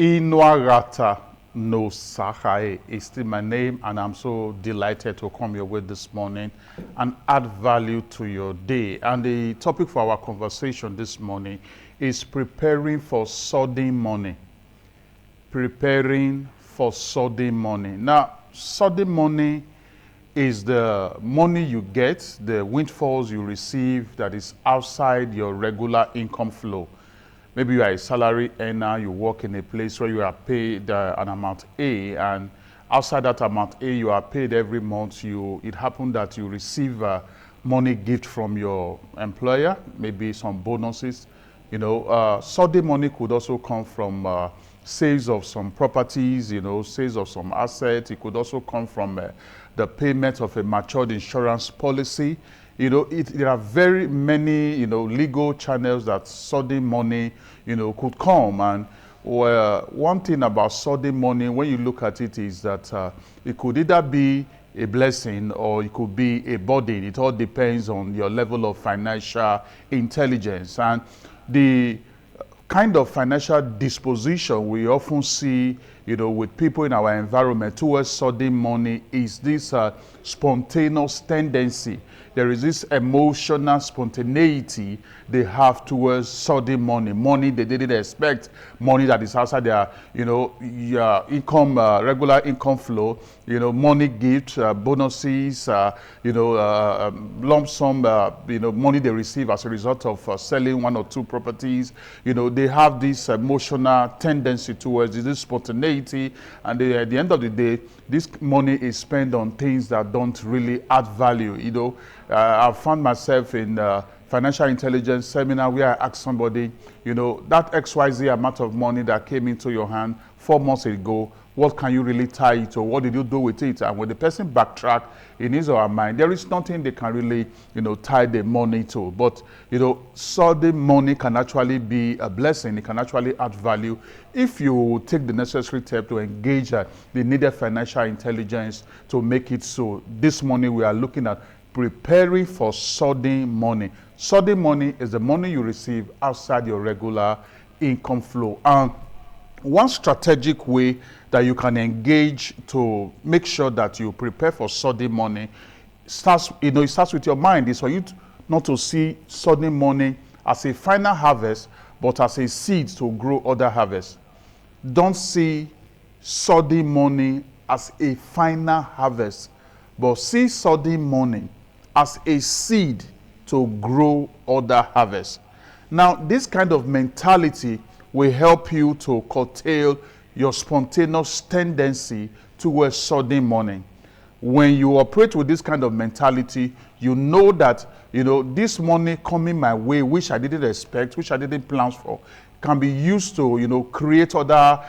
Inuarata no Sahae is still my name, and I'm so delighted to come your way this morning and add value to your day. And the topic for our conversation this morning is preparing for sudden money. Preparing for sudden money. Now, sudden money is the money you get, the windfalls you receive that is outside your regular income flow. Maybe you are a salary earner, you work in a place where you are paid an amount A, and outside that amount A, you are paid every month. It happened that you receive a money gift from your employer, maybe some bonuses. Sudden money could also come from sales of some properties, sales of some assets. It could also come from the payment of a matured insurance policy. There are very many, legal channels that sudden money, could come. And one thing about sudden money, when you look at it, is that it could either be a blessing or it could be a burden. It all depends on your level of financial intelligence. And the kind of financial disposition we often see, with people in our environment towards sudden money is this spontaneous tendency. There is this emotional spontaneity they have towards sudden money they didn't expect, money that is outside their, your income, regular income flow, money gifts, bonuses, lump sum, money they receive as a result of selling one or two properties. They have this emotional tendency towards this spontaneity, and at the end of the day, this money is spent on things that don't really add value. I found myself in financial intelligence seminar where I asked somebody, that XYZ amount of money that came into your hand 4 months ago, what can you really tie it to? What did you do with it? And when the person backtrack in his or her mind, there is nothing they can really, tie the money to. But, sudden money can actually be a blessing. It can actually add value if you take the necessary step to engage the needed financial intelligence to make it so. This morning we are looking at preparing for sudden money. Sudden money is the money you receive outside your regular income flow. And one strategic way that you can engage to make sure that you prepare for sudden money it starts with your mind. It's for you not to see sudden money as a final harvest, but as a seed to grow other harvests. Don't see sudden money as a final harvest, but see sudden money as a seed to grow other harvests. Now, this kind of mentality will help you to curtail your spontaneous tendency towards sudden money. When you operate with this kind of mentality, you know that, this money coming my way, which I didn't expect, which I didn't plan for, can be used to, create other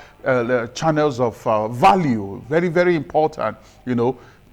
channels of value. Very, very important,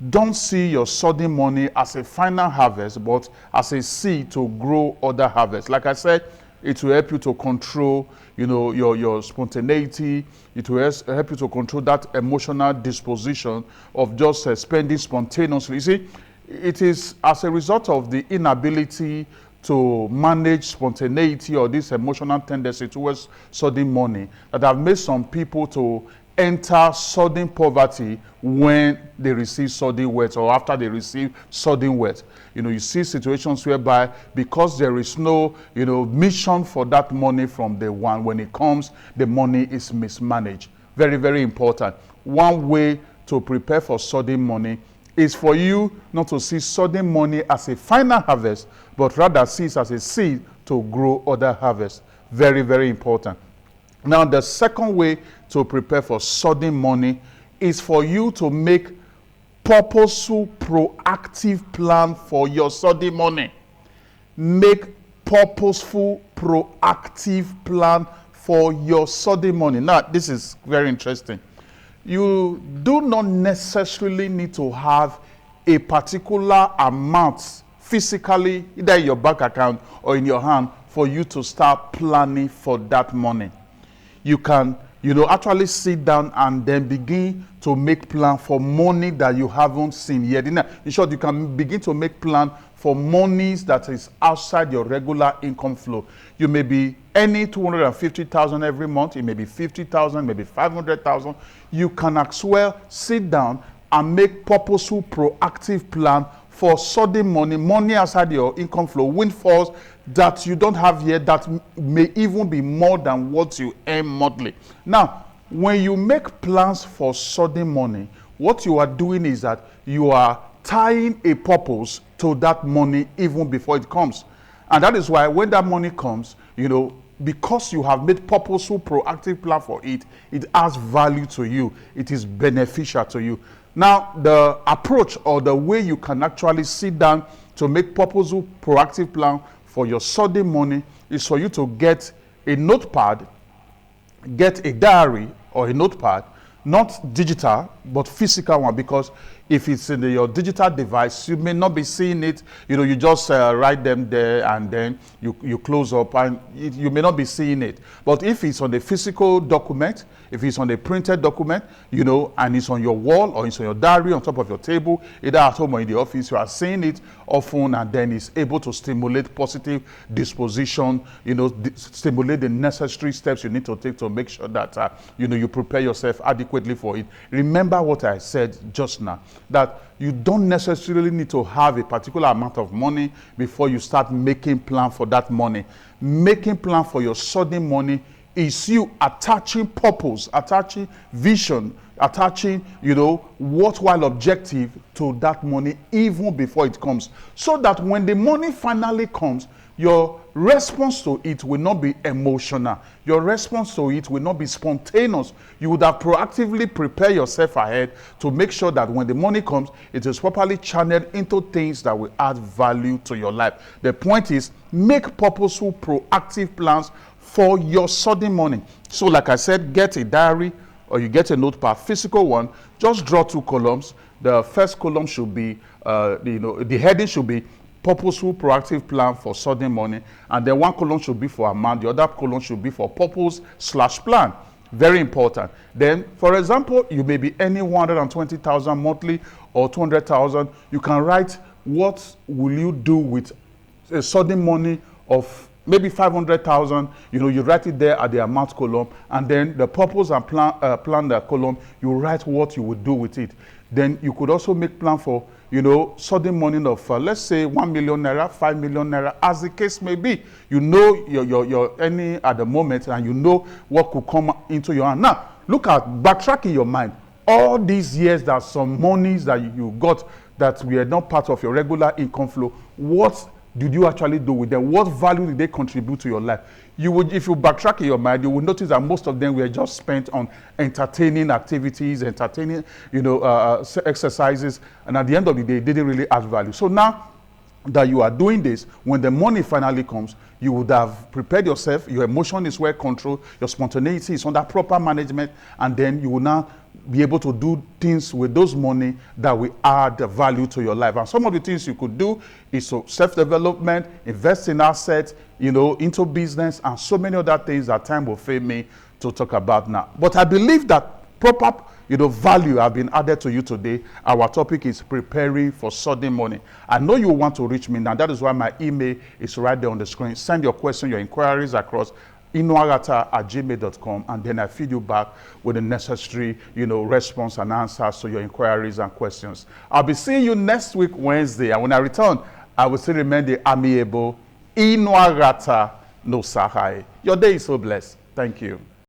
Don't see your sudden money as a final harvest, but as a seed to grow other harvests. Like I said, it will help you to control, your spontaneity. It will help you to control that emotional disposition of just spending spontaneously. You see, it is as a result of the inability to manage spontaneity or this emotional tendency towards sudden money that have made some people to enter sudden poverty when they receive sudden wealth or after they receive sudden wealth. You see situations whereby because there is no, mission for that money from day one, when it comes, the money is mismanaged. Very, very important. One way to prepare for sudden money is for you not to see sudden money as a final harvest, but rather see it as a seed to grow other harvests. Very, very important. Now, the second way to prepare for sudden money is for you to make purposeful, proactive plan for your sudden money. Make purposeful, proactive plan for your sudden money. Now, this is very interesting. You do not necessarily need to have a particular amount physically, either in your bank account or in your hand, for you to start planning for that money. You can actually sit down and then begin to make plan for money that you haven't seen yet. In short, you can begin to make plan for monies that is outside your regular income flow. You may be earning 250,000 every month. It may be 50,000, maybe 500,000. You can as well sit down and make purposeful, proactive plan for sudden money outside your income flow, windfalls that you don't have yet, that may even be more than what you earn monthly. Now, when you make plans for sudden money, what you are doing is that you are tying a purpose to that money even before it comes. And that is why when that money comes, because you have made purposeful, proactive plan for it, it has value to you. It is beneficial to you. Now, the approach or the way you can actually sit down to make purposeful, proactive plan for your sudden money is for you to get a notepad, get a diary or a notepad, not digital, but physical one, because if it's in your digital device, you may not be seeing it. You just write them there and then you close up and you may not be seeing it. But if it's on a physical document, if it's on a printed document, and it's on your wall or it's on your diary on top of your table, either at home or in the office, you are seeing it often, and then it's able to stimulate positive disposition, stimulate the necessary steps you need to take to make sure that, you prepare yourself adequately for it. Remember what I said just now, that you don't necessarily need to have a particular amount of money before you start making plan for that money. Making plan for your sudden money is you attaching purpose, attaching vision, attaching, worthwhile objective to that money even before it comes. So that when the money finally comes, your response to it will not be emotional. Your response to it will not be spontaneous. You would have proactively prepared yourself ahead to make sure that when the money comes, it is properly channeled into things that will add value to your life. The point is, make purposeful, proactive plans for your sudden money. So like I said, get a diary or you get a notepad, physical one, just draw 2 columns. The first column should be, the heading should be purposeful, proactive plan for sudden money, and then 1 column should be for amount, the other column should be for purpose/plan. Very important. Then, for example, you may be earning 120,000 monthly or 200,000. You can write what will you do with a sudden money of maybe 500,000. You write it there at the amount column, and then the purpose and plan the column, you write what you would do with it. Then you could also make plan for sudden money of let's say 1 million naira, 5 million naira, as the case may be. You're earning at the moment, and what could come into your hand. Now look at, backtrack in your mind all these years that some monies that you got that were not part of your regular income flow. What did you actually do with them? What value did they contribute to your life? If you backtrack in your mind, you will notice that most of them were just spent on entertaining activities, exercises, and at the end of the day, it didn't really add value. So now that you are doing this, when the money finally comes, you would have prepared yourself, your emotion is well controlled, your spontaneity is under proper management, and then you will now be able to do things with those money that will add value to your life. And some of the things you could do is self-development, invest in assets, into business, and so many other things that time will fail me to talk about now. But I believe that proper value have been added to you today. Our topic is preparing for sudden money. I know you want to reach me now. That is why my email is right there on the screen. Send your questions, your inquiries across inuarata@gmail.com, and then I feed you back with the necessary, response and answers to your inquiries and questions. I'll be seeing you next week, Wednesday, and when I return, I will still remain the amiable Inuarata no Sahai. Your day is so blessed. Thank you.